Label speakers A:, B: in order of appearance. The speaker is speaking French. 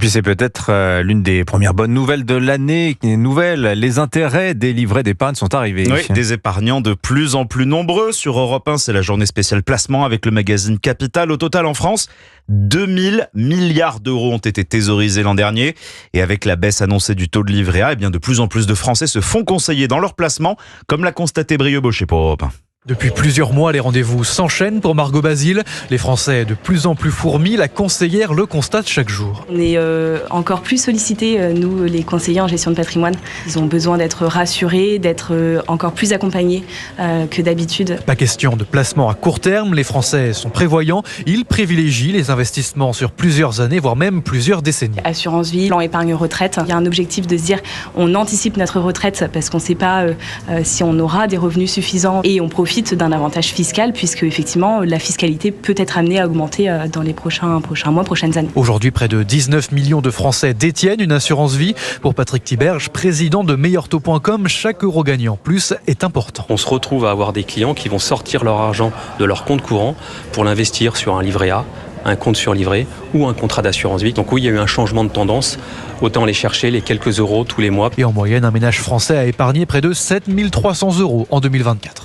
A: puis c'est peut-être l'une des premières bonnes nouvelles de l'année. Les intérêts des livrets d'épargne sont arrivés.
B: Oui, des épargnants de plus en plus nombreux. Sur Europe 1, c'est la journée spéciale placement avec le magazine Capital. Au total, en France, 2000 milliards d'euros ont été thésaurisés l'an dernier. Et avec la baisse annoncée du taux de livret A, de plus en plus de Français se font conseiller dans leur placement, comme l'a constaté Brieux Baucher pour Europe 1.
C: Depuis plusieurs mois, les rendez-vous s'enchaînent pour Margot Basile. Les Français de plus en plus fourmis, la conseillère le constate chaque jour.
D: On est encore plus sollicités, nous les conseillers en gestion de patrimoine. Ils ont besoin d'être rassurés, d'être encore plus accompagnés que d'habitude.
C: Pas question de placement à court terme, les Français sont prévoyants. Ils privilégient les investissements sur plusieurs années, voire même plusieurs décennies.
D: Assurance vie, plan épargne retraite. Il y a un objectif de se dire on anticipe notre retraite parce qu'on ne sait pas si on aura des revenus suffisants et on profite d'un avantage fiscal puisque effectivement la fiscalité peut être amenée à augmenter dans les prochains mois, prochaines années.
C: Aujourd'hui, près de 19 millions de Français détiennent une assurance vie. Pour Patrick Tiberge, président de meilleurtaux.com, chaque euro gagné en plus est important.
E: On se retrouve à avoir des clients qui vont sortir leur argent de leur compte courant pour l'investir sur un livret A, un compte surlivré ou un contrat d'assurance vie. Donc oui, il y a eu un changement de tendance. Autant aller chercher les quelques euros tous les mois.
C: Et en moyenne, un ménage français a épargné près de 7 300 € en 2024.